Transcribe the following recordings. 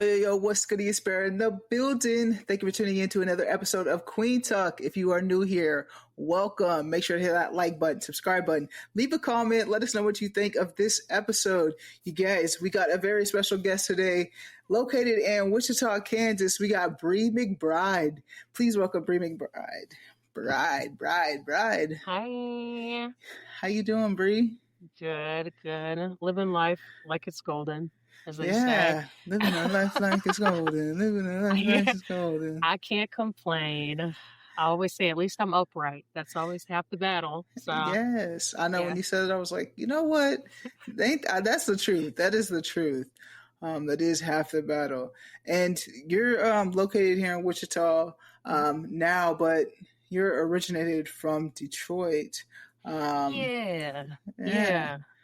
Yo, what's good, Aspire in the building? Thank you for tuning in to another episode of Kueen Talk. If you are new here, welcome. Make sure to hit that like button, subscribe button, leave a comment, let us know what you think of this episode. You guys, we got a very special guest today, located in Wichita, Kansas. We got Bri McBride. Please welcome Bri McBride. Bride. Hi. How you doing, Bri? Good. Living life like it's golden, as they say. Yeah, living a life like it's golden. Living a life like it's golden. I can't complain. I always say, at least I'm upright. That's always half the battle. So Yes, I know. yeah. When you said it, I was like, you know what? That's the truth. That is the truth. That is half the battle. And you're located here in Wichita now, but you're originated from Detroit. Yeah.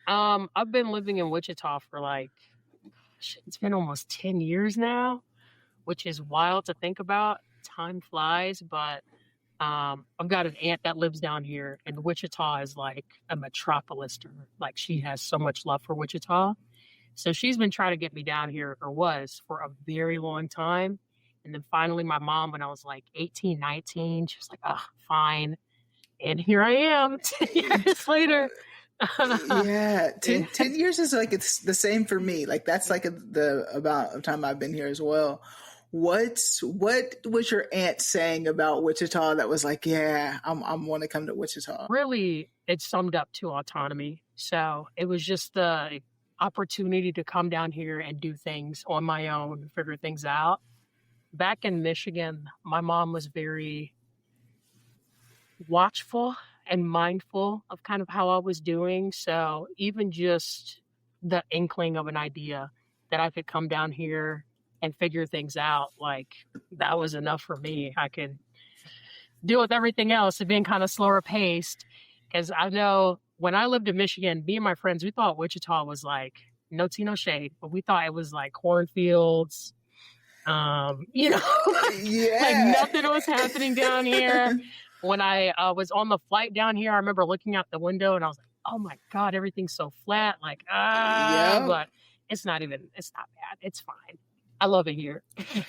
I've been living in Wichita for it's been almost 10 years now, which is wild to think about. Time flies, but I've got an aunt that lives down here, and Wichita is like a metropolis to her. Like, she has so much love for Wichita. So she's been trying to get me down here, or was, for a very long time. And then finally my mom, when I was like 18, 19, she was like, oh, fine. And here I am 10 years later. Yeah, 10 years is like, it's the same for me. Like, that's like the amount of time I've been here as well. What was your aunt saying about Wichita that was like, yeah, I want to come to Wichita? Really, it summed up to autonomy. So it was just the opportunity to come down here and do things on my own, figure things out. Back in Michigan, my mom was very watchful and mindful of kind of how I was doing. So even just the inkling of an idea that I could come down here and figure things out, like, that was enough for me. I could deal with everything else and being kind of slower paced. Because I know when I lived in Michigan, me and my friends, we thought Wichita was like, no tea, no shade, but we thought it was like cornfields. Yeah. Like nothing was happening down here. When I was on the flight down here, I remember looking out the window and I was like, oh my God, everything's so flat. Like, but it's not bad. It's fine. I love it here.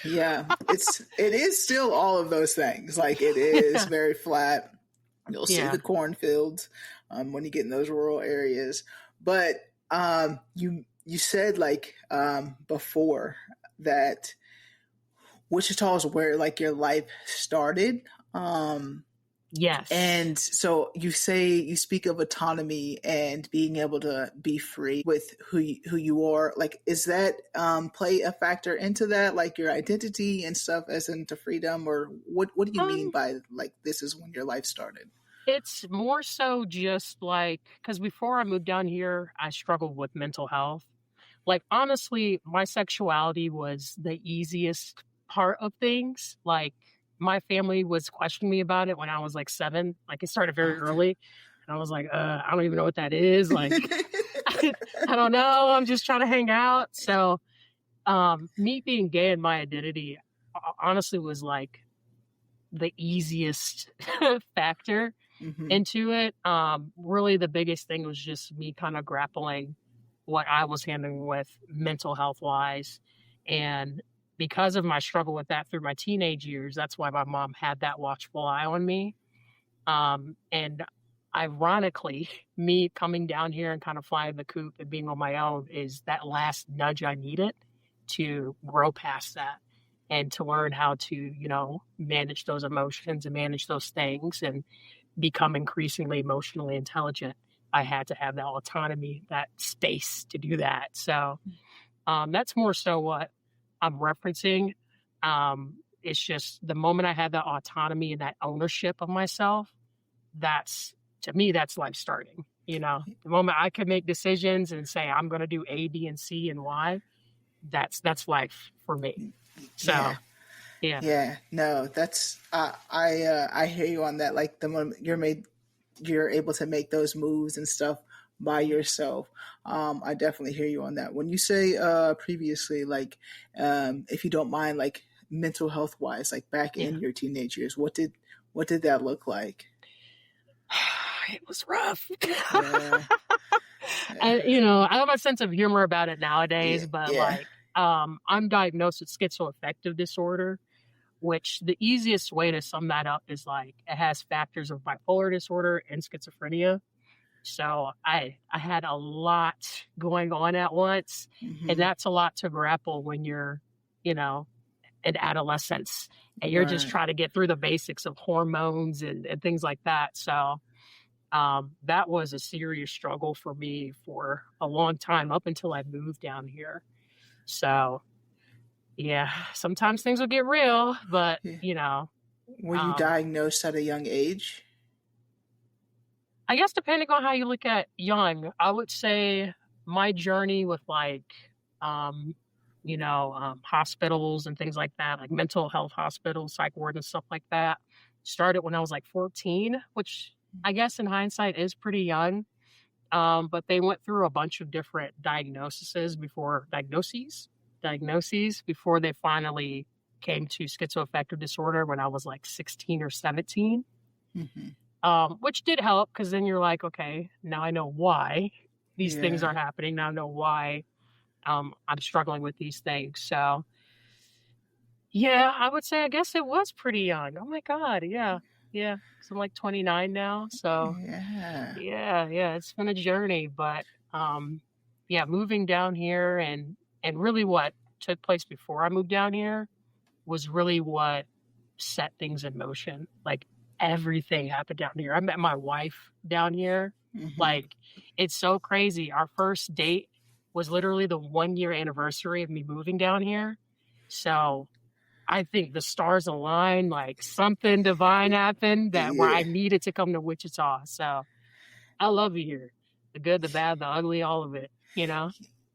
Yeah, it is still all of those things. Like, it is very flat. You'll see the cornfields when you get in those rural areas. But you said before that Wichita is where like your life started. Yes. And so you speak of autonomy and being able to be free with who you are. Like, is that play a factor into that, like your identity and stuff, as into freedom? Or what do you mean by like, this is when your life started? It's more so just like, because before I moved down here, I struggled with mental health. Like, honestly, my sexuality was the easiest part of things. Like, my family was questioning me about it when I was like 7. Like, it started very early. And I was like, I don't even know what that is. Like, I don't know. I'm just trying to hang out. So me being gay and my identity honestly was like the easiest factor into it. Really, the biggest thing was just me kind of grappling what I was handling with mental health wise. And because of my struggle with that through my teenage years, that's why my mom had that watchful eye on me. And ironically, me coming down here and kind of flying the coop and being on my own is that last nudge I needed to grow past that and to learn how to, manage those emotions and manage those things and become increasingly emotionally intelligent. I had to have that autonomy, that space to do that. So that's more so what I'm referencing. It's just the moment I had that autonomy and that ownership of myself, to me, that's life starting. The moment I could make decisions and say, I'm going to do A, B, and C and Y, that's life for me. So, yeah. No, that's, I hear you on that. Like, the moment you're able to make those moves and stuff by yourself. I definitely hear you on that. When you say previously, like, if you don't mind, like mental health wise, like back in your teenage years, what did that look like? It was rough. And I have a sense of humor about it nowadays, but like I'm diagnosed with schizoaffective disorder, which the easiest way to sum that up is like it has factors of bipolar disorder and schizophrenia. So I had a lot going on at once, and that's a lot to grapple when you're, you know, in adolescence and you're just Right. trying to get through the basics of hormones and things like that. So that was a serious struggle for me for a long time up until I moved down here. So yeah, sometimes things will get real, but Yeah. you know, Were you um, diagnosed at a young age? I guess depending on how you look at young, I would say my journey with like, um, hospitals and things like that, like mental health hospitals, psych ward and stuff like that, started when I was like 14, which I guess in hindsight is pretty young. But they went through a bunch of different diagnoses before they finally came to schizoaffective disorder when I was like 16 or 17. Mm-hmm. Which did help because then you're like, okay, now I know why these things Yeah. are happening. Now I know why I'm struggling with these things. So, yeah, I would say I guess it was pretty young. Oh my God. Yeah. Yeah. Because I'm like 29 now. So, Yeah. yeah, it's been a journey. But yeah, moving down here and really what took place before I moved down here was really what set things in motion. Like everything happened down here. I met my wife down here. Mm-hmm. Like it's so crazy. Our first date was literally the 1 year anniversary of me moving down here. So I think the stars aligned, like something divine happened that where I Yeah. needed to come to Wichita. So I love it here. The good, the bad, the ugly, all of it, you know?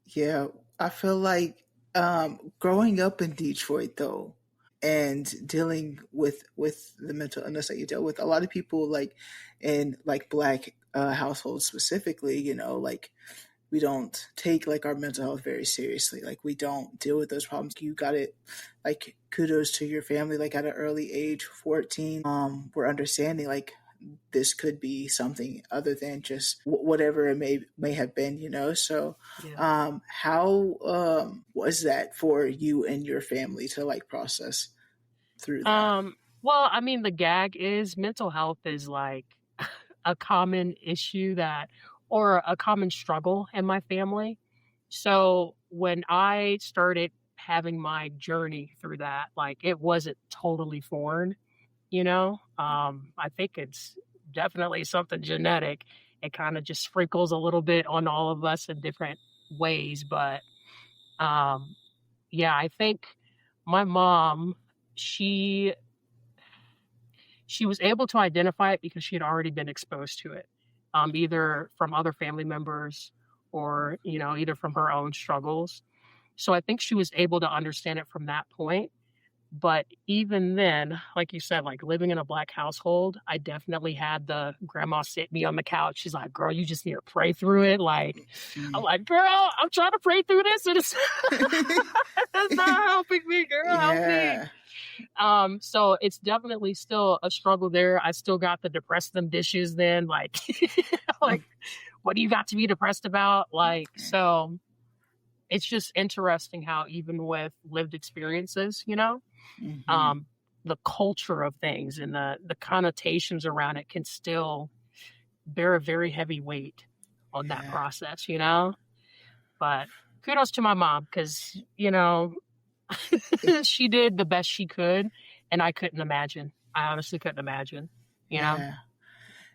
Yeah. I feel like growing up in Detroit though, and dealing with the mental illness that you deal with, a lot of people like in like black households specifically, like we don't take like our mental health very seriously. Like we don't deal with those problems. You got it. Like kudos to your family. Like at an early age, 14, we're understanding like this could be something other than just whatever it may have been. So, Yeah. how was that for you and your family to like process through that? Well, I mean, the gag is mental health is like a common issue or a common struggle in my family. So when I started having my journey through that, like it wasn't totally foreign, you know? I think it's definitely something genetic. It kind of just sprinkles a little bit on all of us in different ways. But um, yeah, I think my mom, she she was able to identify it because she had already been exposed to it, either from other family members or, either from her own struggles. So I think she was able to understand it from that point. But even then, like you said, like living in a black household, I definitely had the grandma sit me on the couch. She's like, girl, you just need to pray through it. Like, I'm Mm. like, girl, I'm trying to pray through this. And it's, it's not helping me, girl. Help me. Yeah. So it's definitely still a struggle there. I still got the depress them dishes then, like like what do you got to be depressed about? Like, so it's just interesting how even with lived experiences, Mm-hmm. um, the culture of things and the connotations around it can still bear a very heavy weight on that Yeah. process. But kudos to my mom because, she did the best she could, and I couldn't imagine. I honestly couldn't imagine, you know? Yeah.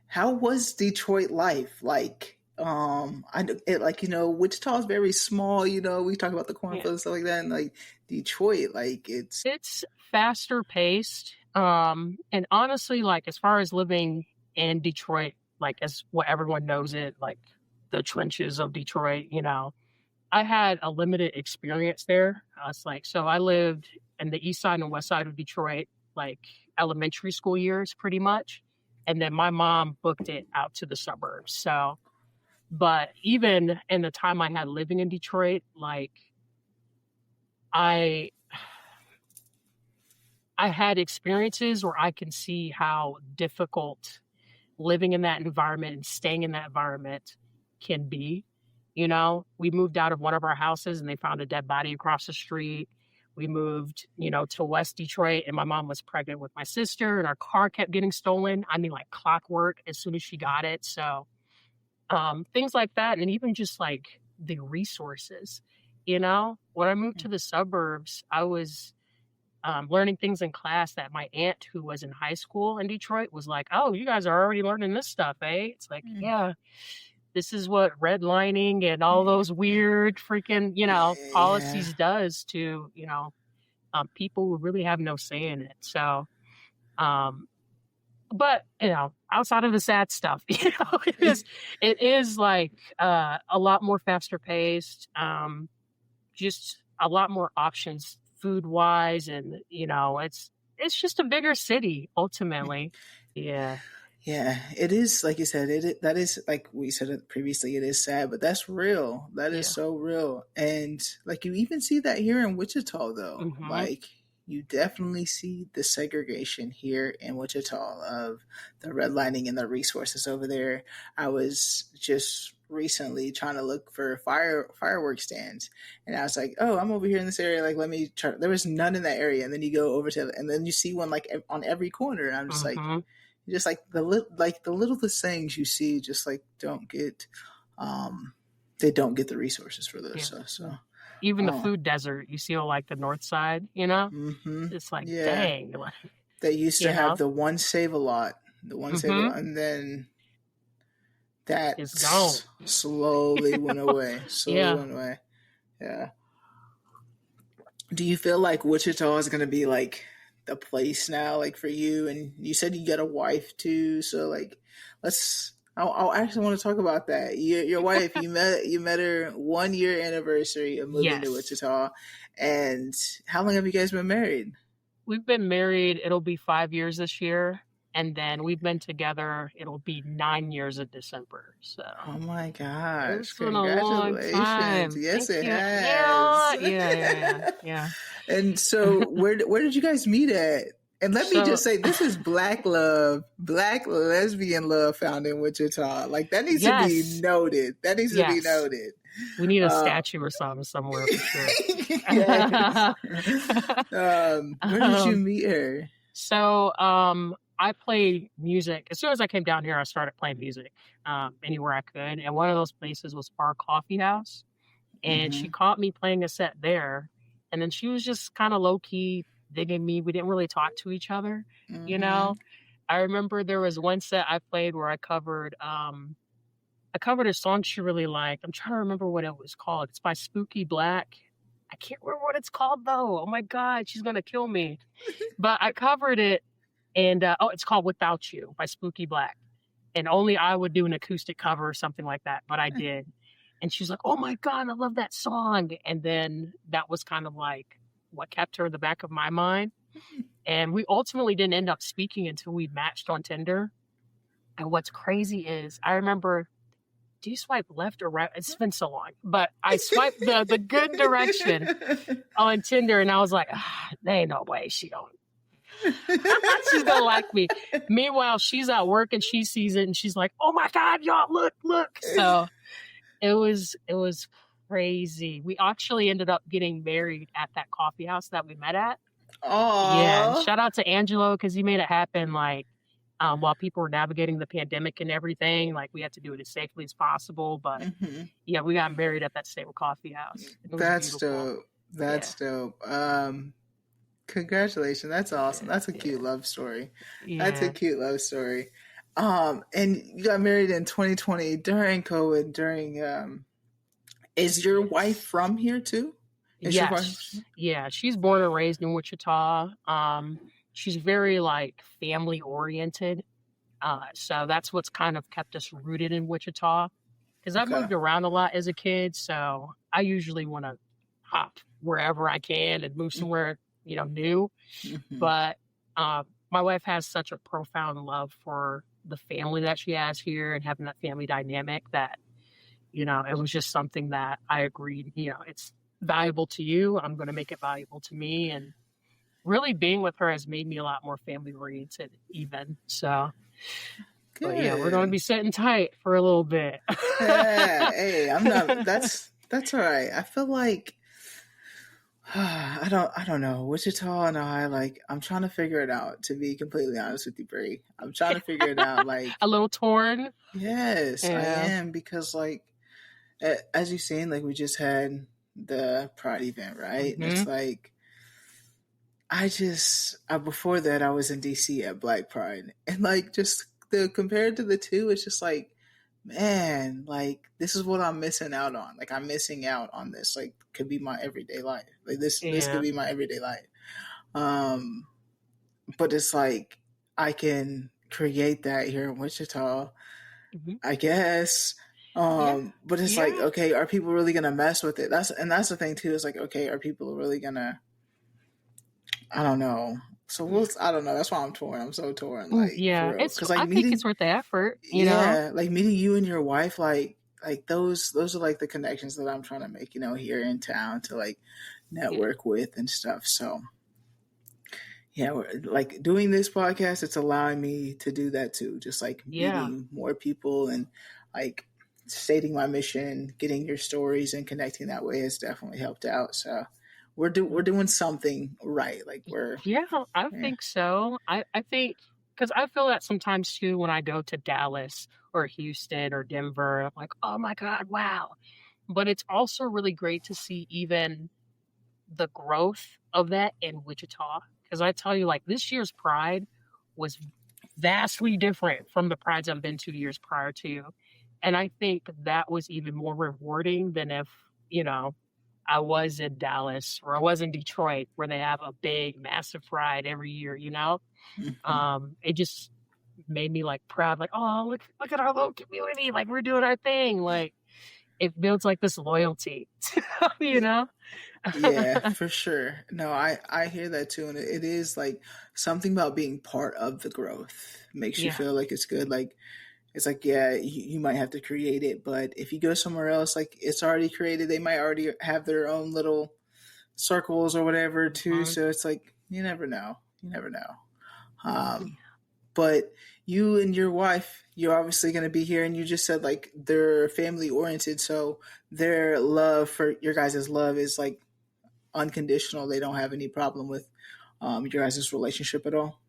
How was Detroit life like? Like Wichita is very small. We talk about the Yeah. cornfields and stuff like that, and like Detroit, like it's It's faster paced. And honestly, like as far as living in Detroit, like as what everyone knows it, like the trenches of Detroit, I had a limited experience there. It's like, so I lived in the east side and west side of Detroit, like elementary school years, pretty much. And then my mom booked it out to the suburbs. So, but even in the time I had living in Detroit, like I, I had experiences where I can see how difficult living in that environment and staying in that environment can be. We moved out of one of our houses and they found a dead body across the street. We moved, to West Detroit, and my mom was pregnant with my sister, and our car kept getting stolen. I mean, like clockwork as soon as she got it. So things like that. And even just like the resources, when I moved to the suburbs, I was learning things in class that my aunt, who was in high school in Detroit, was like, "Oh, you guys are already learning this stuff, eh?" It's like, yeah, this is what redlining and all those weird freaking, policies does to, people who really have no say in it. So, but outside of the sad stuff, it is like a lot more faster paced, just a lot more options food wise, and it's just a bigger city ultimately. Yeah. Yeah, it is like you said. That is like we said it previously. It is sad, but that's real. That is so real, and like you even see that here in Wichita, though. Mm-hmm. Like you definitely see the segregation here in Wichita of the redlining and the resources over there. I was just recently trying to look for fireworks stands, and I was like, "Oh, I'm over here in this area. Like, let me try." There was none in that area, and then you go over to, and then you see one like on every corner. And I'm just like just like the littlest things you see, just like don't get, they don't get the resources for this stuff. So even the food desert, you see, like the north side, it's like, dang. They used to have the one Save-A-Lot, and then that is gone. Slowly went away. Went away. Yeah. Do you feel like Wichita is going to be like the place now, like for you? And you said you got a wife too, so like I'll actually want to talk about that. Your wife, you met her 1 year anniversary of moving to Wichita, and how long have you guys been married? We've been married, it'll be 5 years this year, and then we've been together, it'll be 9 years in December. So oh my gosh, it's been a long time. Yes, Thank it you. has. Yeah. And so where did you guys meet at? And let me just say, this is Black love, Black lesbian love found in Wichita. Like that needs to be noted. That needs to be noted. We need a statue or something somewhere for sure. Where did you meet her? So I played music. As soon as I came down here, I started playing music anywhere I could. And one of those places was Bar Coffee House. And she caught me playing a set there. And then she was just kind of low key digging me. We didn't really talk to each other, I remember there was one set I played where I covered a song she really liked. I'm trying to remember what it was called. It's by Spooky Black. I can't remember what it's called though. Oh my God, she's gonna kill me. But I covered it, and it's called Without You by Spooky Black. And only I would do an acoustic cover or something like that, but I did. And she was like, "Oh my God, I love that song." And then that was kind of like what kept her in the back of my mind. And we ultimately didn't end up speaking until we matched on Tinder. And what's crazy is I remember, do you swipe left or right? It's been so long, but I swiped the good direction on Tinder, and I was like, there ain't no way she's going to like me. Meanwhile, she's at work and she sees it and she's like, "Oh my God, y'all, look." So it was crazy. We actually ended up getting married at that coffee house that we met at. Oh yeah! Shout out to Angelo because he made it happen. Like while people were navigating the pandemic and everything, like we had to do it as safely as possible. But yeah, we got married at that same coffee house. That's dope. That's dope. Congratulations. That's awesome. That's a cute love story. That's a cute love story. And you got married in 2020 during COVID. Is your wife from here too? Yes. Yeah. She's born and raised in Wichita. She's very like family oriented. So that's what's kind of kept us rooted in Wichita. Because I moved around a lot as a kid. So I usually want to hop wherever I can and move somewhere, new. But my wife has such a profound love for the family that she has here and having that family dynamic that, it was just something that I agreed, it's valuable to you. I'm going to make it valuable to me. And really being with her has made me a lot more family oriented even. So But yeah, we're going to Good. be sitting tight for a little bit. Yeah, hey, I'm not. That's all right. I feel like I don't know. Wichita and I, like, I'm trying to figure it out. To be completely honest with you, Bri, I'm trying to figure it out. Like, A little torn. yes, I Yeah. am, because like, as you've seen, like, we just had the Pride event, right? And Hmm. it's like, before that I was in DC at Black Pride, and like, just the compared to the two, it's just like, man, like, this is what I'm missing out on. Like, I'm missing out on this. Like, could be my everyday life. Like, this could Yeah. be my everyday life. Um, but it's like, I can create that here in Wichita, Hmm. I guess. Yeah. But it's like, Yeah. okay, are people really gonna mess with it? That's the thing too. Is like, okay, are people really gonna? I don't know. So I don't know. That's why I'm torn. I'm so torn, like, for Yeah. real. It's, Because like I think it's meeting, worth the effort, you know? yeah, like meeting you and your wife, like those are like the connections that I'm trying to make, here in town, to like Yeah. network with and stuff. So yeah, like doing this podcast, it's allowing me to do that too. Just like Yeah. meeting more people and like stating my mission, getting your stories and connecting that way has definitely helped out. So we're doing something right. Like, we're, Yeah, I yeah. think so. I think because I feel that sometimes too when I go to Dallas or Houston or Denver, I'm like, oh my God, wow. But it's also really great to see even the growth of that in Wichita. Because I tell you, like, this year's Pride was vastly different from the Prides I've been to years prior to. And I think that was even more rewarding than if, you know, I was in Dallas or I was in Detroit where they have a big, massive Pride every year, you know? Mhm. It just made me like proud, like, oh, look at our little community, like we're doing our thing. Like it builds like this loyalty, you know? Yeah, for sure. No, I hear that too, and it is like something about being part of the growth makes you Yeah. feel like it's good. Like, it's like, yeah, you might have to create it, but if you go somewhere else, like, it's already created, they might already have their own little circles or whatever too. Mhm. So it's like, you never know. You never know. Um, but you and your wife, you're obviously going to be here, and you just said like they're family oriented, so their love for your guys' love is like unconditional. They don't have any problem with your guys' relationship at all.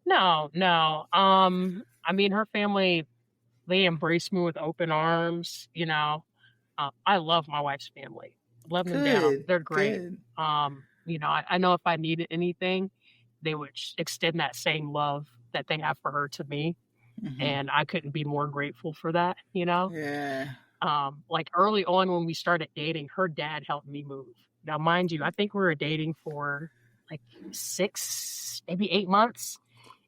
No, no. I mean, her family, they embrace me with open arms, you know. I love my wife's family. Love them down. Good, They're great. good. I know if I needed anything, they would extend that same love that they have for her to me. Hmm. And I couldn't be more grateful for that, you know? Yeah. Like early on when we started dating, her dad helped me move. Now, mind you, I think we were dating for like 6, maybe 8 months.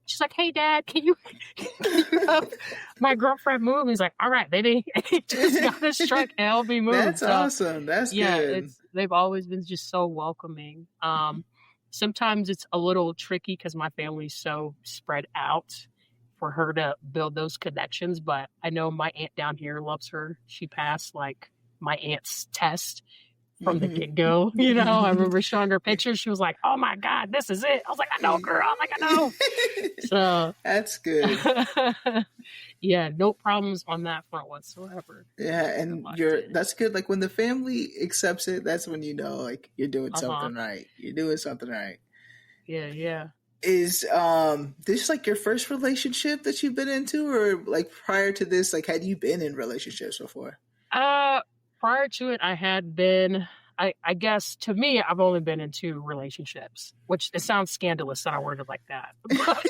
She's like, "Hey, Dad, can you can you help my girlfriend move?" He's like, "All right, baby." He just got this truck and helped me move. That's So awesome. That's yeah, good. it's they've always been just so welcoming. Sometimes it's a little tricky because my family's so spread out for her to build those connections. But I know my aunt down here loves her. She passed like my aunt's test from the Hmm. get go. You know, I remember showing her pictures. She was like, "Oh my God, this is it." I was like, "I know, girl." I'm like, "I know." So, That's good. yeah, no problems on that front whatsoever. Yeah, I and liked it. that's good. Like, when the family accepts it, that's when you know, like, you're doing Uh huh. something right. You're doing something right. Yeah, yeah. Is this like your first relationship that you've been into, or like prior to this, like, had you been in relationships before? Uh, Prior to it, I had been. I guess to me, I've only been in two relationships, which it sounds scandalous that I worded like that. But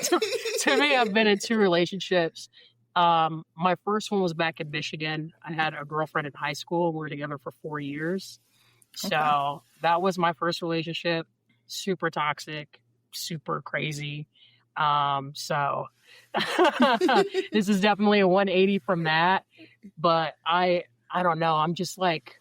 to me, I've been in two relationships. My first one was back in Michigan. I had a girlfriend in high school. We were together for 4 years. Okay. So that was my first relationship. Super toxic, super crazy. So this is definitely a 180 from that. But I don't know. I'm just like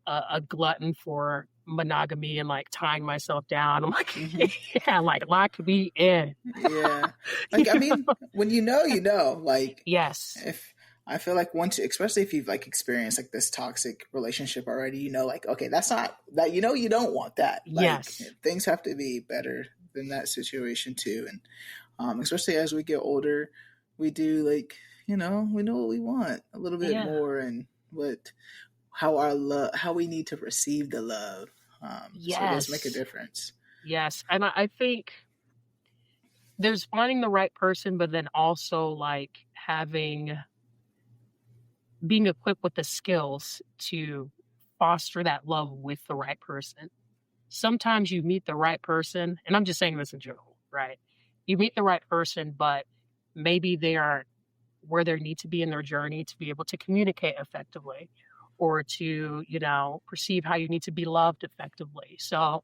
a glutton for monogamy and like tying myself down. I'm like, Hmm. yeah, like lock me in. Yeah. You Like, I know? mean, when you know, like, Yes. if I feel like once, especially if you've like experienced like this toxic relationship already, like, okay, that's not that, you don't want that. Like, Yes. things have to be better than that situation too. And especially as we get older, we do, like, we know what we want a little bit Yeah. more, and what how we need to receive the love. So it does make a Yes. difference. Yes. And I think there's finding the right person, but then also like being equipped with the skills to foster that love with the right person. Sometimes you meet the right person, and I'm just saying this in general, right? You meet the right person, but maybe they aren't where they need to be in their journey to be able to communicate effectively or to, perceive how you need to be loved effectively. So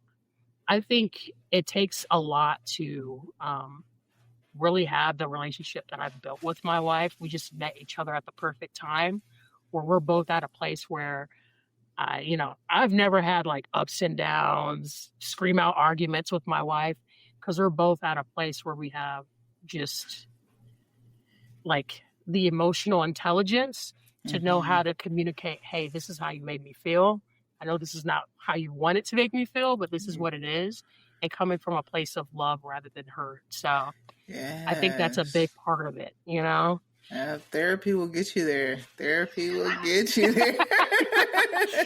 I think it takes a lot to really have the relationship that I've built with my wife. We just met each other at the perfect time where we're both at a place where I've never had like ups and downs, scream out arguments with my wife because we're both at a place where we have just like the emotional intelligence to know Mm-hmm. how to communicate. Hey, this is how you made me feel. I know this is not how you want it to make me feel, but this is what it is. And coming from a place of love rather than hurt. So I think that's a big Yes. part of it, you know? Therapy will get you there. Therapy will get you there.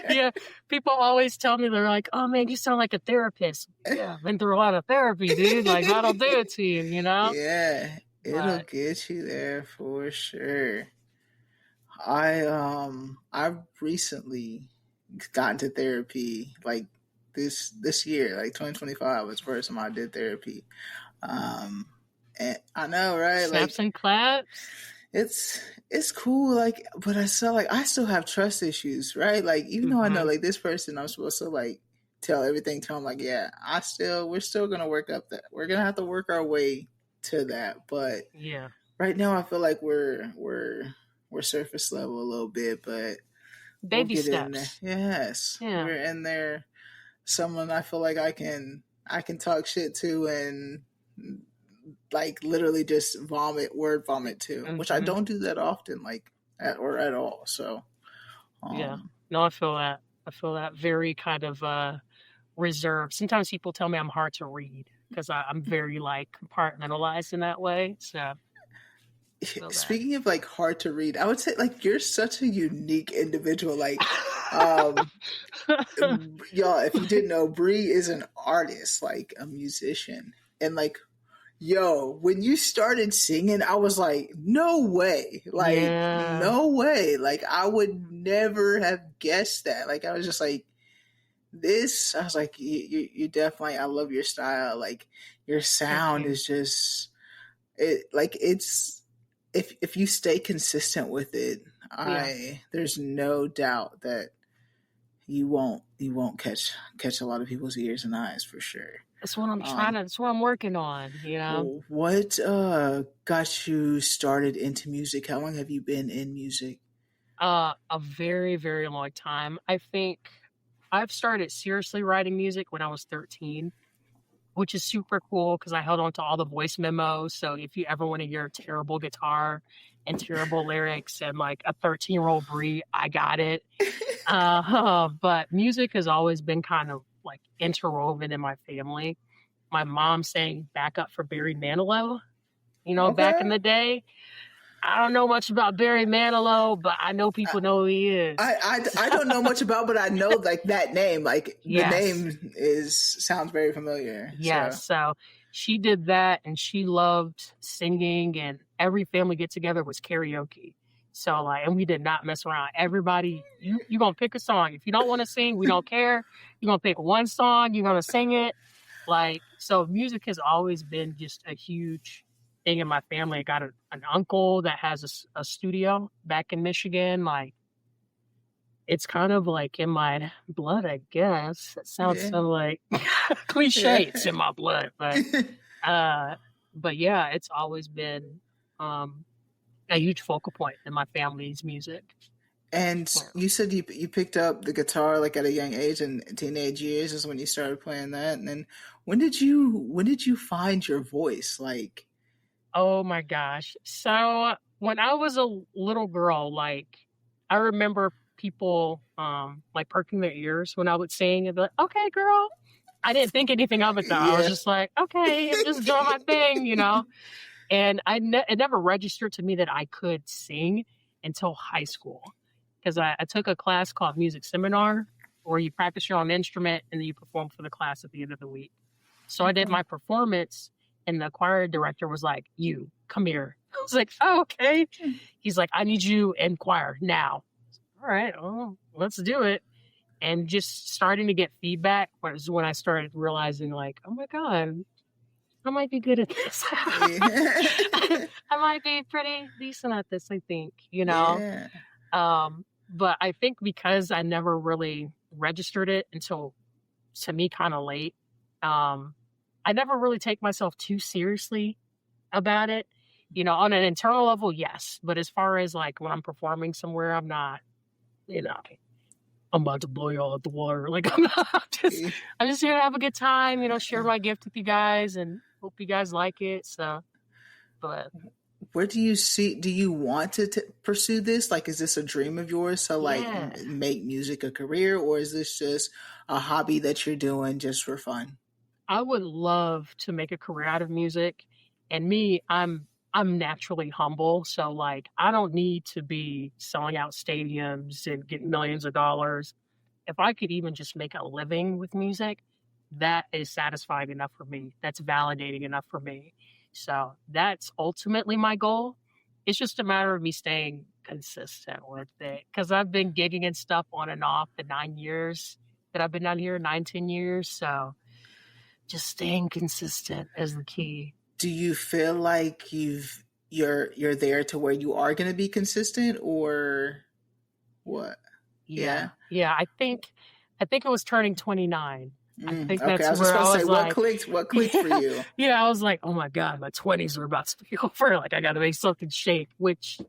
Yeah, people always tell me, they're like, "Oh man, you sound like a therapist." Yeah, I've been through a lot of therapy, dude. Like that'll do it to you, you know? Yeah, it'll But get you there for sure. I've recently got into therapy, like this year, like 2025 was the first time I did therapy. Um and I know, right? snaps Like, and claps. it's it's cool, like, but I still have trust issues, right? Like, even though I know, Mm-hmm. like, this person, I'm supposed to like tell everything to him, like, yeah, we're still gonna work up that, we're gonna have to work our way to that. But Yeah, right now I feel like we're surface level a little bit, but we'll baby get in there. steps. Yes, Yeah. we're in there. Someone I feel like I can talk shit to, and like literally just word vomit to, which I Mm-hmm. don't do that often, like at all. So, Yeah. um, No, I feel that. I feel that very kind of reserved. Sometimes people tell me I'm hard to read because I'm very like compartmentalized in that way. So I feel that. speaking of like hard to read, I would say like you're such a unique individual. Like, um, y'all, if you didn't know, Bri is an artist, like a musician, and like, yo, when you started singing, I was like, no way. Like, Yeah. no way. Like, I would never have guessed that. Like, I was just like, I was like, you definitely, I love your style. Like, your Thank sound you. is just, it's, if you stay consistent with it, Yeah. there's no doubt that you won't catch a lot of people's ears and eyes for sure. That's what I'm trying Um, to, that's what I'm working on, what got you started into music? How long have you been in music? A very, very long time. I think I've started seriously writing music when I was 13, which is super cool because I held on to all the voice memos. So if you ever want to hear terrible guitar and terrible lyrics and like a 13-year-old Bri, I got it. But music has always been kind of like interwoven in my family. My mom sang backup for Barry Manilow, back in Okay. the day. I don't know much about Barry Manilow, but I know I, people know who he is. I don't know much about, but I know like that name. Like the Yes. name is sounds very familiar. Yes. So So she did that and she loved singing, and every family get together was karaoke. So like, and we did not mess around. Everybody, you gonna pick a song. If you don't want to sing, we don't care. You're gonna pick one song, you're gonna sing it. Like, so music has always been just a huge thing in my family. I got an uncle that has a studio back in Michigan. Like, it's kind of like in my blood, I guess. It sounds yeah, so like yeah. cliche. It's in my blood, uh, but yeah, it's always been um, a huge focal point in my family's music. And Yeah. you said you picked up the guitar like at a young age, and teenage years is when you started playing that. And then when did you find your voice? Like, Oh my gosh! So when I was a little girl, like I remember people like perking their ears when I would sing and be like, "Okay, girl." I didn't think anything of it though. I was yeah. just like, "Okay, I'm just doing my thing," And it never registered to me that I could sing until high school. Because I took a class called Music Seminar, where you practice your own instrument and then you perform for the class at the end of the week. So I did my performance, and the choir director was like, "You, come here." I was like, "Oh, okay." He's like, "I need you in choir now." All right, well, let's do it. And just starting to get feedback was when I started realizing, like, oh my God, I might be good at this. I might be pretty decent at this, I think, you know? Yeah. But I think because I never really registered it until, to me, kind of late, I never really take myself too seriously about it. You know, on an internal level, yes. But as far as like when I'm performing somewhere, I'm not, you know, I'm about to blow you all out the water. Like I'm just here to have a good time, you know, share my gift with you guys and hope you guys like it. So, but where do you want to pursue this? Like, is this a dream of yours to like make music a career, or is this just a hobby that you're doing just for fun? I would love to make a career out of music. And me, I'm naturally humble. So like, I don't need to be selling out stadiums and getting millions of dollars. If I could even just make a living with music, that is satisfying enough for me. That's validating enough for me. So that's ultimately my goal. It's just a matter of me staying consistent with it. Because I've been gigging and stuff on and off the 9 years that I've been down here, 10 years. So just staying consistent is the key. Do you feel like you're there to where you are going to be consistent, or what? Yeah. I think it was turning 29. I think that's I was where I was say, like, what clicked for you? Yeah, I was like, oh my God, my 20s are about to be over. Like I got to make something shake, which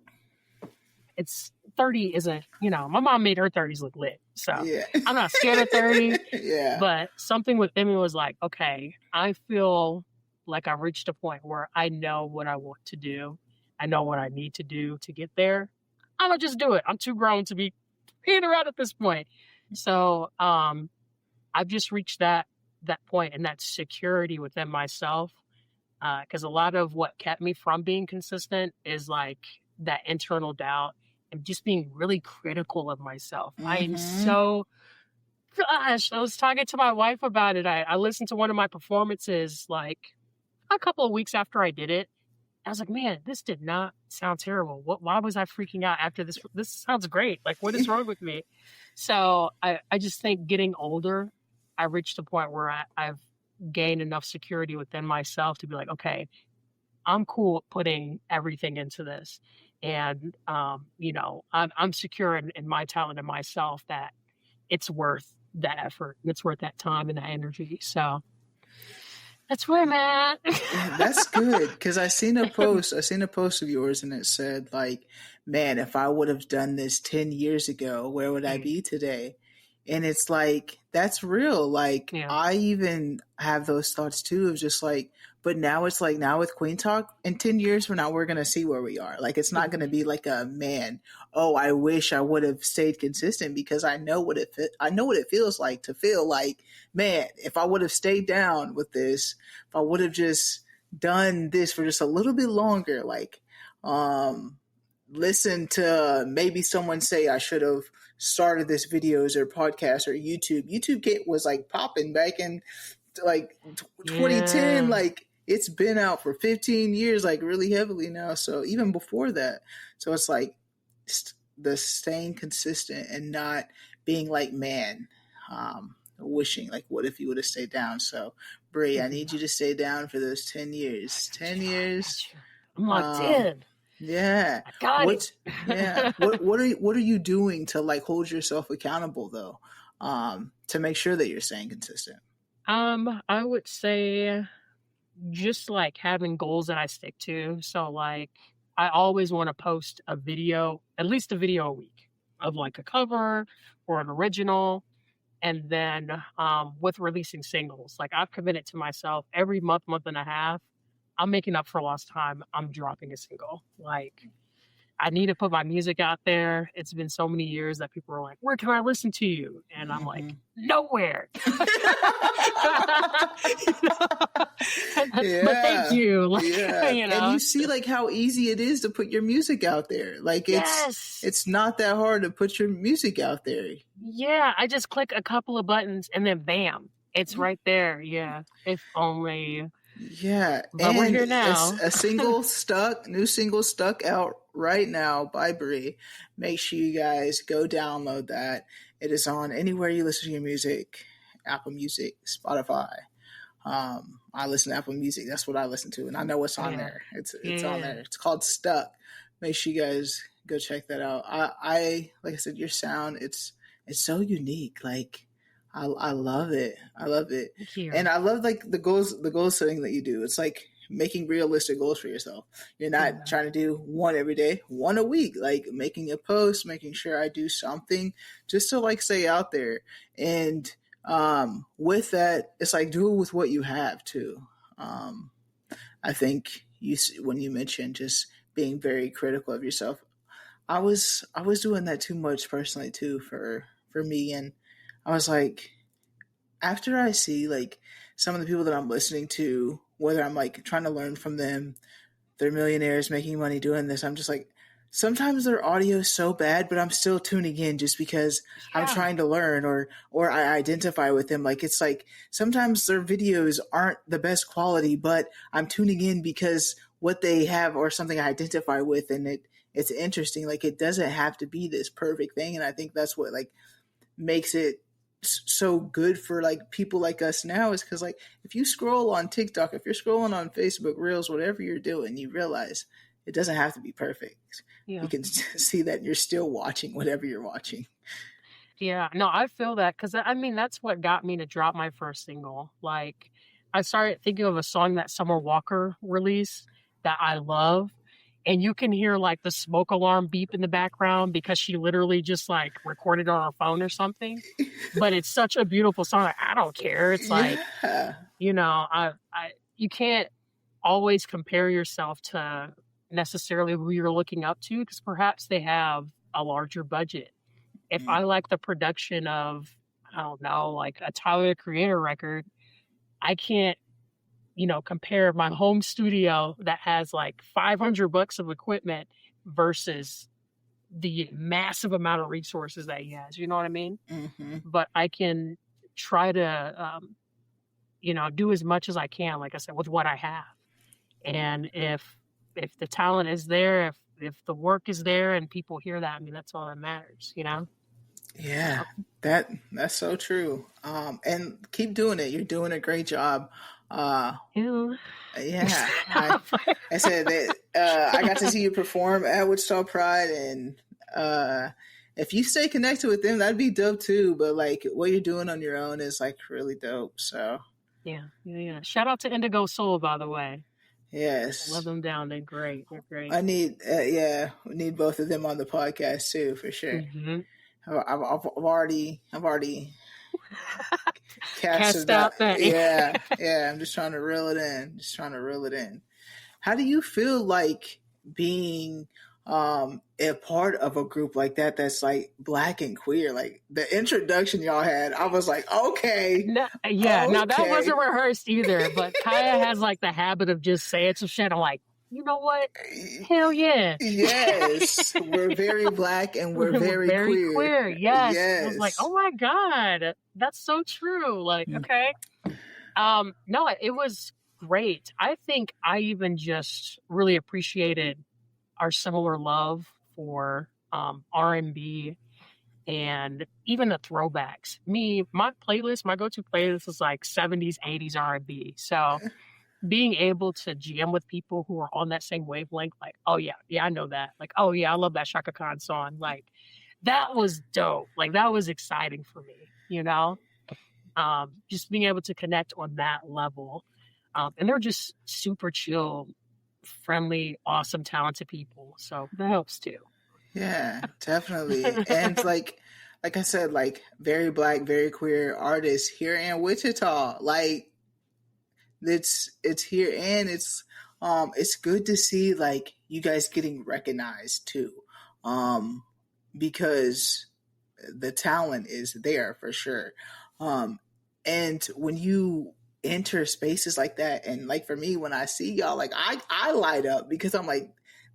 it's 30 isn't, you know, my mom made her 30s look lit. So I'm not scared of 30. But something within me was like, okay, I feel like I've reached a point where I know what I want to do. I know what I need to do to get there. I'm going to just do it. I'm too grown to be peeing around at this point. So I've just reached that point and that security within myself. Because a lot of what kept me from being consistent is like that internal doubt and just being really critical of myself. I am so, gosh, I was talking to my wife about it. I listened to one of my performances like a couple of weeks after I did it. I was like, man, this did not sound terrible. Why was I freaking out after this? This sounds great. Like, what is wrong with me? So I just think getting older, I reached a point where I've gained enough security within myself to be like, okay, I'm cool with putting everything into this. And, you know, I'm secure in my talent and myself that it's worth that effort. It's worth that time and that energy. So that's where I'm at. That's good. Because I seen a post of yours and it said like, man, if I would have done this 10 years ago, where would I be today? And it's like, that's real. Like I even have those thoughts too of just like, but now it's like, now with Kueen Talk, in 10 years from now, we're going to see where we are. Like, it's not going to be like a, man, oh, I wish I would have stayed consistent, because I know what it feels like to feel like, man, if I would have stayed down with this, if I would have just done this for just a little bit longer, like, listen to maybe someone say I should have started this videos or podcast or YouTube. YouTube was like popping back in like 2010. Like it's been out for 15 years, like really heavily now. So even before that, so it's like the staying consistent and not being like, man, wishing like, what if you would have stayed down? So Bri, I need you to stay down for those 10 years. 10 years. I'm locked in. Yeah. I got it. Yeah. What are you doing to like hold yourself accountable though? To make sure that you're staying consistent? I would say just like having goals that I stick to. So like I always want to post a video, at least a video a week of like a cover or an original. And then with releasing singles, like I've committed to myself every month and a half, I'm making up for lost time. I'm dropping a single. Like I need to put my music out there. It's been so many years that people are like, where can I listen to you? And I'm like, nowhere. but thank Yeah. you. Like, Yeah. you And know, you see like how easy it is to put your music out there. Like yes. it's not that hard to put your music out there. Yeah, I just click a couple of buttons and then bam, it's right there. Yeah. If only. Yeah, But we're and here now. new single stuck out right now by Bri. Make sure you guys go download that. It is on anywhere you listen to your music, Apple Music, Spotify. I listen to Apple Music. That's what I listen to, and I know what's on Yeah. there. It's on Yeah. there. It's called Stuck. Make sure you guys go check that out. I like I said, your sound it's so unique. Like I love it. I love it, Thank you. and I love like the goal setting that you do. It's like making realistic goals for yourself. You're not trying to do one every day, one a week. Like making a post, making sure I do something just to like stay out there and with that, it's like do it with what you have too. Um, I think when you mentioned just being very critical of yourself, I was doing that too much personally too for me, and I was like, after I see like some of the people that I'm listening to, whether I'm like trying to learn from them, they're millionaires making money doing this. I'm just like, sometimes their audio is so bad, but I'm still tuning in just because I'm Yeah. trying to learn or I identify with them. Like it's like sometimes their videos aren't the best quality, but I'm tuning in because what they have or something I identify with, and it's interesting. Like it doesn't have to be this perfect thing, and I think that's what like makes it so good for like people like us now is because like if you scroll on TikTok, if you're scrolling on Facebook Reels, whatever you're doing, you realize it doesn't have to be perfect. Yeah. You can see that you're still watching whatever you're watching. Yeah. No, I feel that because I mean, that's what got me to drop my first single. Like, I started thinking of a song that Summer Walker released that I love. And you can hear like the smoke alarm beep in the background because she literally just like recorded on her phone or something. But it's such a beautiful song. Like, I don't care. It's like, Yeah. you know, you can't always compare yourself to necessarily who you're looking up to because perhaps they have a larger budget. If I like the production of, I don't know, like a Tyler the Creator record, I can't, compare my home studio that has like $500 of equipment versus the massive amount of resources that he has. You know what I mean? Mm-hmm. But I can try to, do as much as I can, like I said, with what I have. And if the talent is there, if the work is there and people hear that, I mean, that's all that matters, Yeah, that's so true. And keep doing it. You're doing a great job. Ew. Yeah, I said that I got to see you perform at Wichita Pride, and if you stay connected with them, that'd be dope too. But like what you're doing on your own is like really dope. So yeah. Shout out to Indigo Soul, by the way. yes, Love them down. They're great. They're great. I need we need both of them on the podcast too for sure. Mm-hmm. I've already Cast out that. yeah. I'm just trying to reel it in. How do you feel like being a part of a group like that that's like black and queer? Like the introduction y'all had, I was like, okay. No, yeah, now that wasn't rehearsed either, but Kaya has like the habit of just saying some shit. I'm like, you know what? Hell yeah. Yes. We're very black and we're very queer. Yes. I was like, oh my God, that's so true. Like, okay. No, it was great. I think I even just really appreciated our similar love for R&B and even the throwbacks. My go-to playlist is like 70s, 80s R&B. So being able to jam with people who are on that same wavelength, like, oh yeah, I know that. Like, oh yeah, I love that Shaka Khan song. Like, that was dope. Like, that was exciting for me, just being able to connect on that level. And they're just super chill, friendly, awesome, talented people. So that helps too. Yeah, definitely. And like I said, like very black, very queer artists here in Wichita. Like it's here, and it's good to see like you guys getting recognized too. Because the talent is there for sure. And when you enter spaces like that. And like for me, when I see y'all, like I light up because I'm like,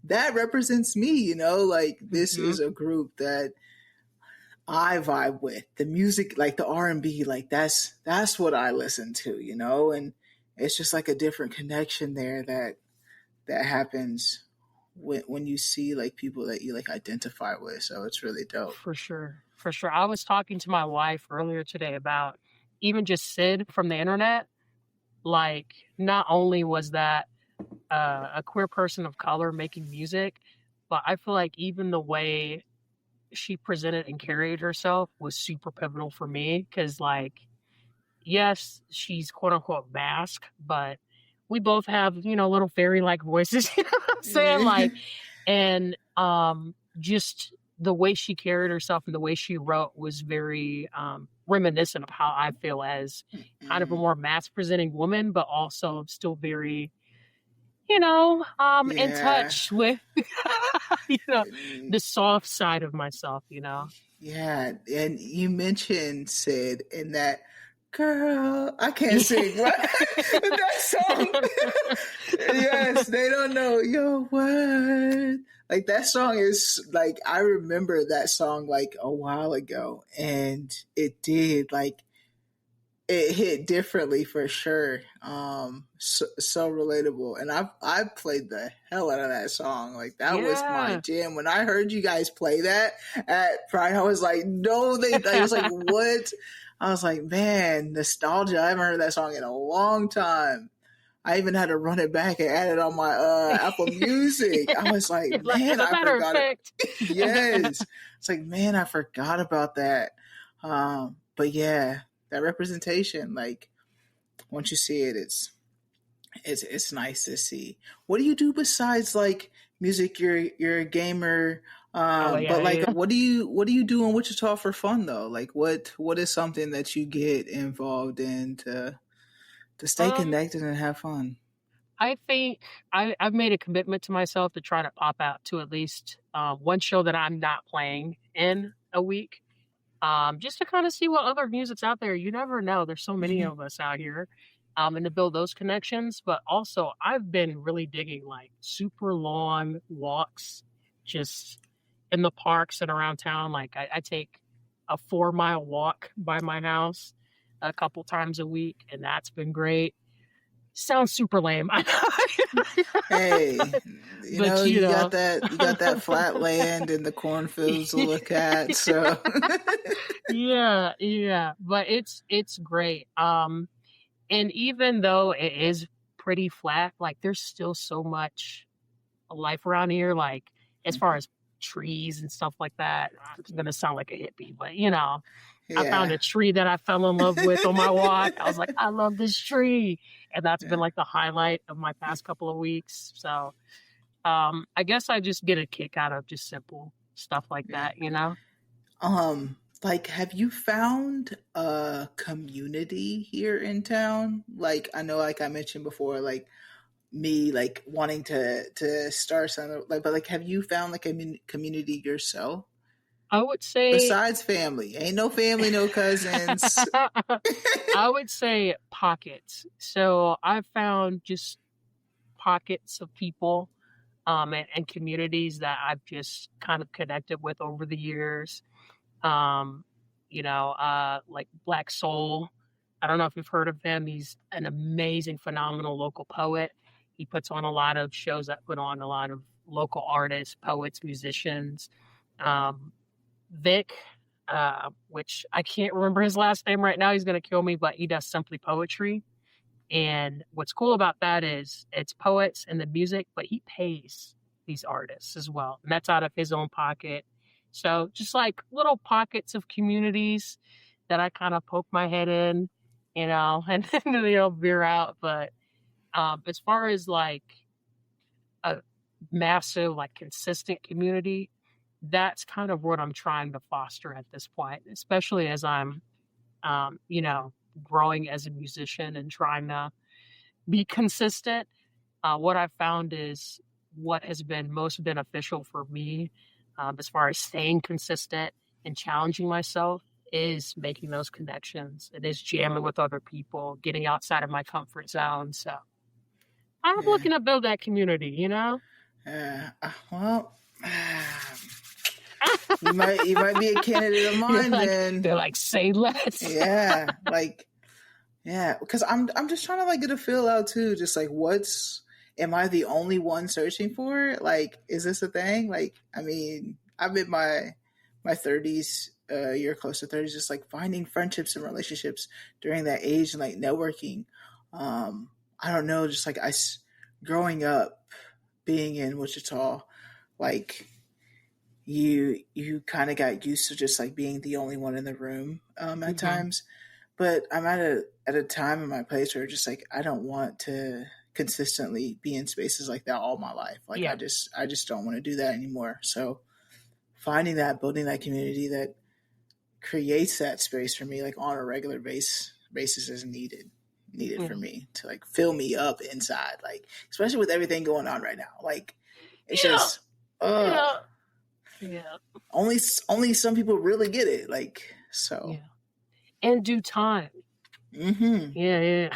that represents me, you know, like this Mm-hmm. is a group that I vibe with. The music, like the R&B, like that's what I listen to, you know, and it's just like a different connection there that happens when you see like people that you like identify with. So it's really dope. For sure. For sure. I was talking to my wife earlier today about even just Sid from the internet. Like, not only was that a queer person of color making music, but I feel like even the way she presented and carried herself was super pivotal for me. Cause, like, yes, she's quote unquote mask, but we both have, little fairy like voices. You know what I'm saying? Like, and just the way she carried herself and the way she wrote was very reminiscent of how I feel as kind of a more mass presenting woman, but also still very, in Yeah. touch with, you know, the soft side of myself, Yeah, and you mentioned Sid in that girl. I can't Yeah. sing, right? That song. Yes, they don't know. Yo, what? Like that song is like I remember that song like a while ago, and it did like it hit differently for sure. So relatable, and I played the hell out of that song. Like that was my Yeah. jam. When I heard you guys play that at Pride, I was like, no, I was like, what? I was like, man, nostalgia. I haven't heard that song in a long time. I even had to run it back and add it on my Apple Music. I was like, Like, as man, a I matter of forgot it. fact. Yes, it's like, man, I forgot about that. But yeah, that representation, like once you see it, it's nice to see. What do you do besides like music? You're a gamer, Oh, but yeah, like, yeah. what do you do in Wichita for fun though? Like, what is something that you get involved in to stay Um, connected and have fun? I think I've made a commitment to myself to try to pop out to at least one show that I'm not playing in a week. Just to kind of see what other music's out there. You never know. There's so many Mm-hmm. of us out here. And to build those connections. But also I've been really digging like super long walks just in the parks and around town. Like I take a 4 mile walk by my house a couple times a week, and that's been great. Sounds super lame. I know. Hey, you But know, you got that flat land and the cornfields to look at. So yeah, yeah. But it's great. And even though it is pretty flat, like there's still so much life around here, like as far as trees and stuff like that. I'm gonna sound like a hippie, but I found yeah, a tree that I fell in love with on my walk. I was like, I love this tree. And that's been yeah. like the highlight of my past couple of weeks. So I guess I just get a kick out of just simple stuff like Yeah. that. Like, have you found a community here in town? Like, I know, like I mentioned before, like me, like wanting to start something. Like, but like, have you found like a community yourself I would say besides family? Ain't no family, no cousins. I would say pockets. So I've found just pockets of people and communities that I've just kind of connected with over the years. Um, like Black Soul. I don't know if you've heard of him. He's an amazing, phenomenal local poet. He puts on a lot of shows that put on a lot of local artists, poets, musicians. Um, Vic, which I can't remember his last name right now. He's going to kill me, but he does Simply Poetry. And what's cool about that is it's poets and the music, but he pays these artists as well. And that's out of his own pocket. So just like little pockets of communities that I kind of poke my head in, and then veer out. But as far as like a massive, like consistent community, that's kind of what I'm trying to foster at this point, especially as I'm, growing as a musician and trying to be consistent. What I've found is what has been most beneficial for me as far as staying consistent and challenging myself is making those connections. It is jamming with other people, getting outside of my comfort zone. So I'm Yeah. looking to build that community, you know? Well, you might be a candidate of mine then. They're like, say less. Yeah. Because I'm just trying to like get a feel out too. Just like am I the only one searching for it? Like, is this a thing? Like, I mean, I'm in my 30s, you're close to 30s, just like finding friendships and relationships during that age and like networking. I don't know, just like growing up being in Wichita, like you kind of got used to just like being the only one in the room at times. But I'm at a time in my place where just like I don't want to consistently be in spaces like that all my life. Like I just don't want to do that anymore. So finding that, building that community that creates that space for me, like on a regular basis is needed for me to like fill me up inside. Like especially with everything going on right now. Like it's just only some people really get it. Like so. Yeah. In due time. Mm-hmm. Yeah.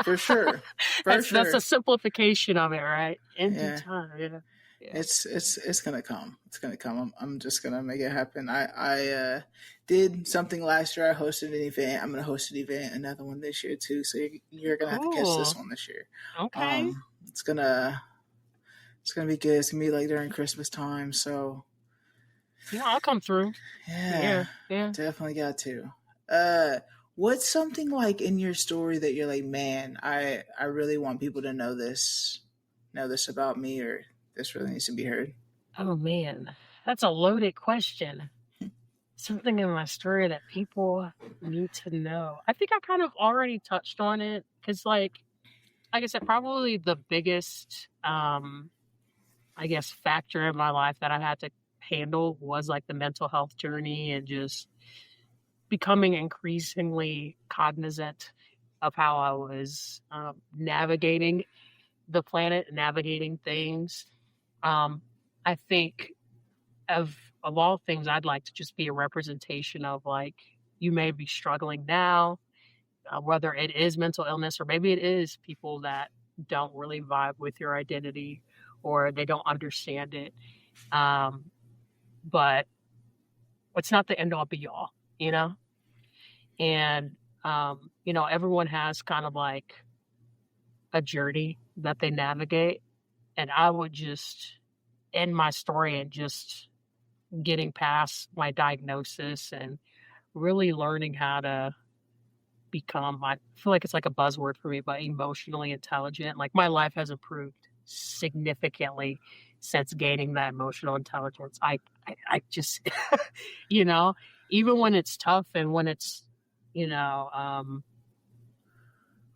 For sure. That's a simplification of it, right? In due time. Yeah. It's gonna come. It's gonna come. I'm just gonna make it happen. I did something last year. I hosted an event. I'm gonna host an event, another one this year too. So you're gonna have to catch this one this year. Okay. It's gonna be good. It's gonna be like during Christmas time. So yeah, I'll come through. Yeah. Definitely got to. What's something like in your story that you're like, man, I really want people to know this about me, or this really needs to be heard? Oh man, that's a loaded question. Something in my story that people need to know. I think I kind of already touched on it because, like I said, probably the biggest, I guess, factor in my life that I had to handle was like the mental health journey and just becoming increasingly cognizant of how I was navigating the planet, navigating things. I think of all things, I'd like to just be a representation of like, you may be struggling now, whether it is mental illness or maybe it is people that don't really vibe with your identity or they don't understand it. But it's not the end all be all, you know? And, everyone has kind of like a journey that they navigate. And I would just end my story and just getting past my diagnosis and really learning how to become, I feel like it's like a buzzword for me, but emotionally intelligent. Like my life has improved significantly since gaining that emotional intelligence. I just, even when it's tough and when it's,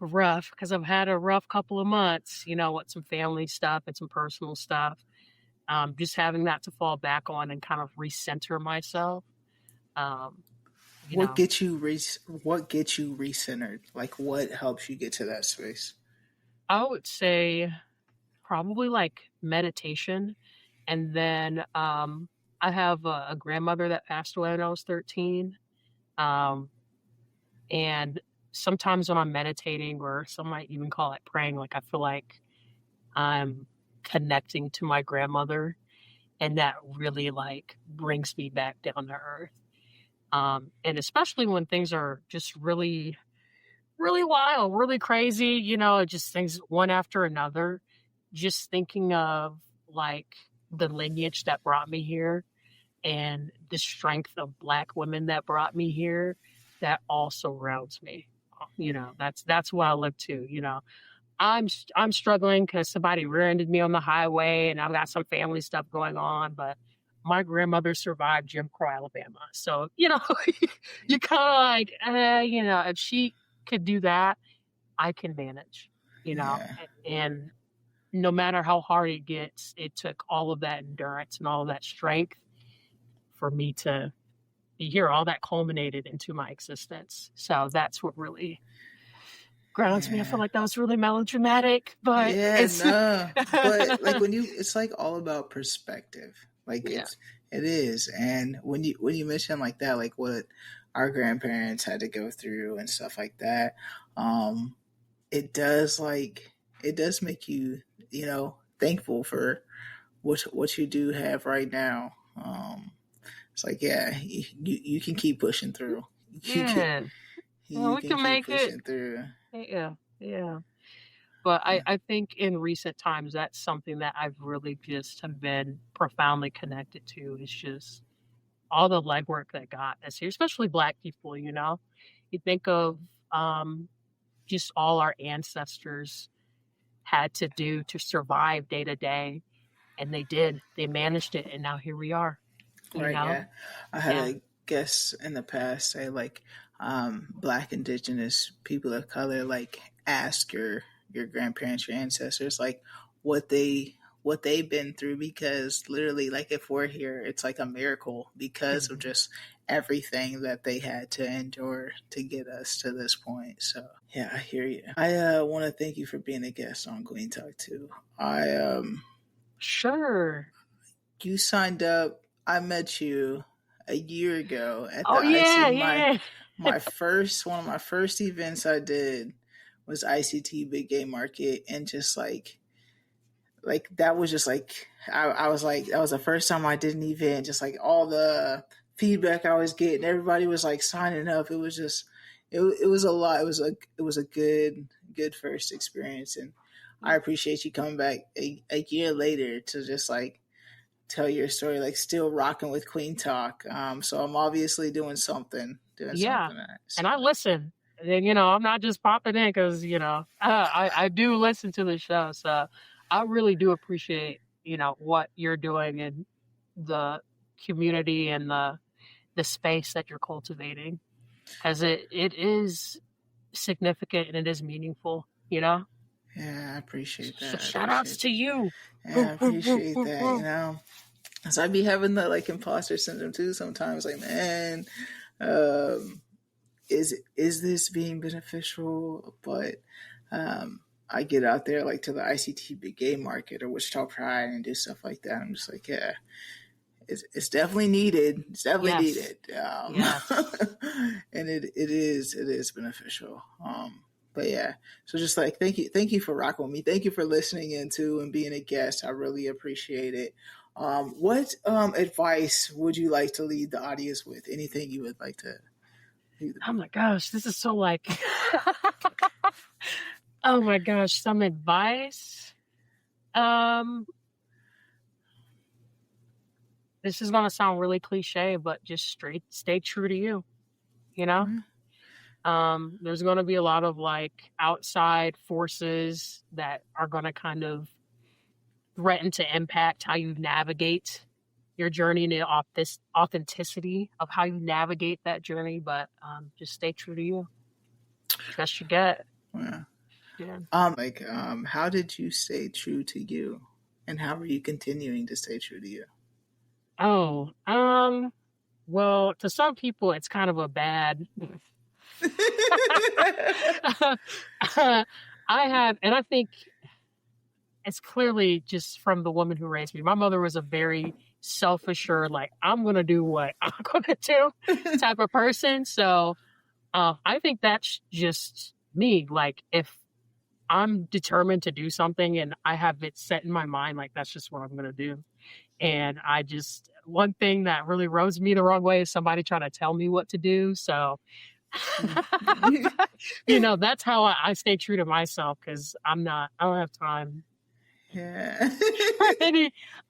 rough, because I've had a rough couple of months, with some family stuff and some personal stuff. Just having that to fall back on and kind of recenter myself. What gets you recentered? Like what helps you get to that space? I would say probably like meditation. And then I have a grandmother that passed away when I was 13. And sometimes when I'm meditating, or some might even call it praying, like I feel like I'm connecting to my grandmother, and that really like brings me back down to earth. And especially when things are just really, really wild, really crazy, just things one after another, just thinking of like the lineage that brought me here and the strength of Black women that brought me here, that also surrounds me. That's what I look to. I'm struggling because somebody rear-ended me on the highway, and I've got some family stuff going on. But my grandmother survived Jim Crow, Alabama, so you kind of like, if she could do that, I can manage. And no matter how hard it gets, it took all of that endurance and all of that strength for me to be here. All that culminated into my existence. So that's what really grounds me. I feel like that was really melodramatic, but but like it's like all about perspective. Like it is. And when you mention like that, like what our grandparents had to go through and stuff like that. Um, it does it does make you, thankful for what you do have right now. It's like, yeah, you can keep pushing through. You can Yeah. Well, you we can can keep make it. pushing through. Yeah. Yeah. But Yeah. I think in recent times, that's something that I've really just have been profoundly connected to. Is just all the legwork that got us here, especially Black people. You think of um, just all our ancestors had to do to survive day to day, and they did. They managed it, and now here we are. You Right, know, yeah. I had yeah. a guest in the past say Black indigenous people of color ask your grandparents, your ancestors what they what they've been through, because literally if we're here it's like a miracle because of Mhm. just everything that they had to endure to get us to this point. So yeah, I hear you. I want to thank you for being a guest on Kueen Talk too. I Sure. You signed up. I met you a year ago at Oh the IC. yeah, My yeah. my first one of my first events I did was ICT Big Game Market, and just that was just I was that was the first time I did an event. Just all the feedback I was getting, everybody was signing up. It was just it was a lot. It was a good first experience, and I appreciate you coming back a year later to just tell your story, still rocking with Kueen Talk. So I'm obviously doing Yeah, something nice. and I listen. And I'm not just popping in because I do listen to the show. So I really do appreciate what you're doing and the community and the space that you're cultivating, because it is significant and it is meaningful. Yeah, I appreciate So that. I shout outs appreciate to you. Yeah, I appreciate that. So I be having the imposter syndrome too sometimes. Man, um, is this being beneficial? But I get out there to the ICT Big Game Market or Wichita Pride and do stuff like that. I'm just yeah, it's definitely needed. It's definitely Yes. needed. Yes. And it is beneficial. But yeah, so just thank you for rocking with me. Thank you for listening into and being a guest. I really appreciate it. What advice would you like to leave the audience with? Anything you would like to leave Oh my gosh, this is so oh my gosh, some advice. Um, this is gonna sound really cliche, but just straight stay true to you, you know? the There's gonna be a lot of outside forces that are gonna kind of threaten to impact how you navigate your journey and this authenticity of how you navigate that journey, but just stay true to you. Best you get. Yeah. Yeah. How did you stay true to you, and how are you continuing to stay true to you? Oh, well, to some people, it's kind of a bad. I have, and I think it's clearly just from the woman who raised me. My mother was a very self-assured, I'm going to do what I'm going to do type of person. So I think that's just me. If I'm determined to do something and I have it set in my mind, that's just what I'm going to do. And one thing that really rubs me the wrong way is somebody trying to tell me what to do. So, that's how I stay true to myself, because I don't have time. Yeah.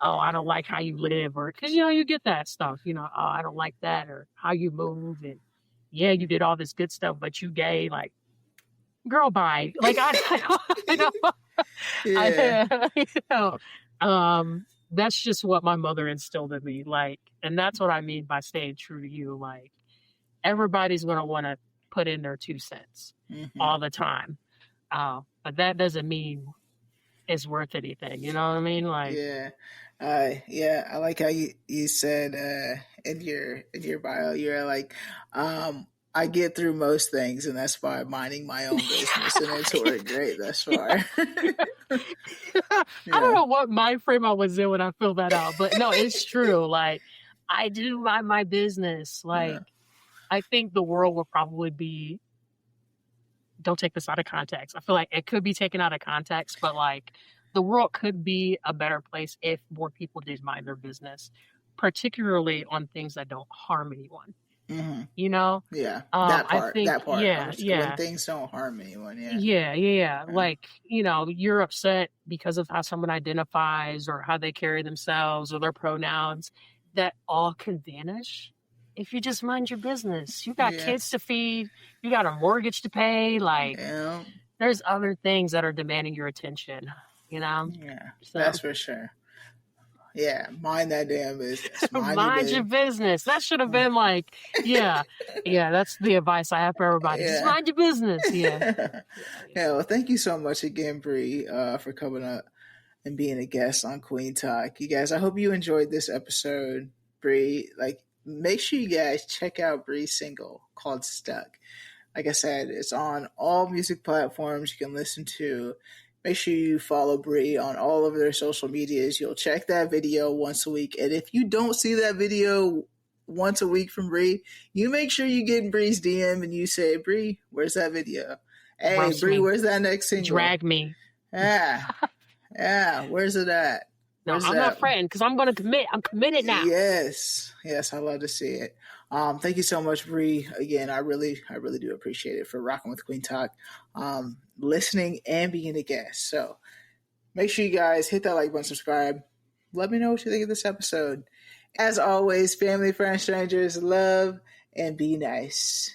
I don't like how you live, or because, you get that stuff, oh, I don't like that, or how you move. And yeah, you did all this good stuff, but you gay, girl, bye. I don't, Yeah. that's just what my mother instilled in me. And that's what I mean by staying true to you. Everybody's going to want to put in their 2 cents all the time. But that doesn't mean it's worth anything. You know what I mean? Yeah. Yeah, I like how you said in your bio, you're I get through most things, and that's by minding my own business, and it's worked great thus far. I don't know what mind frame I was in when I filled that out, but no, it's true. I do mind my business. Yeah. I think the world will probably be, don't take this out of context. I feel like it could be taken out of context, but like the world could be a better place if more people did mind their business, particularly on things that don't harm anyone. Mm-hmm. You know, Yeah, I think, that part. yeah, When yeah. things don't harm anyone. Yeah. Yeah, yeah, yeah. Yeah. Like, you're upset because of how someone identifies or how they carry themselves or their pronouns. That all can vanish if you just mind your business. You got Yeah. kids to feed, you got a mortgage to pay. Like, Yeah. there's other things that are demanding your attention, you know? Yeah. That's So, for sure. Yeah, mind that damn business. Mind your mind your business. business. That should have been like, yeah, yeah, that's the advice I have for everybody. Just Yeah. mind your business. Yeah. Yeah. Yeah. Yeah. Well, thank you so much again, Bri, for coming up and being a guest on Kueen Talk. You guys, I hope you enjoyed this episode. Bri, like, make sure you guys check out Bri's single called Stuck. Like I said, it's on all music platforms you can listen to. Make sure you follow Bri on all of their social medias. You'll check that video once a week. And if you don't see that video once a week from Bri, you make sure you get in Bri's DM and you say, Bri, where's that video? Hey, Roast Bri, me. where's that next single? Drag me. Yeah. Yeah. Where's it at? No, Where's I'm that? not fretting because I'm going to commit. I'm committed now. Yes. Yes, I love to see it. Thank you so much, Bri. Again, I really do appreciate it for rocking with Kueen Talk, listening and being a guest. So make sure you guys hit that like button, subscribe. Let me know what you think of this episode. As always, family, friends, strangers, love and be nice.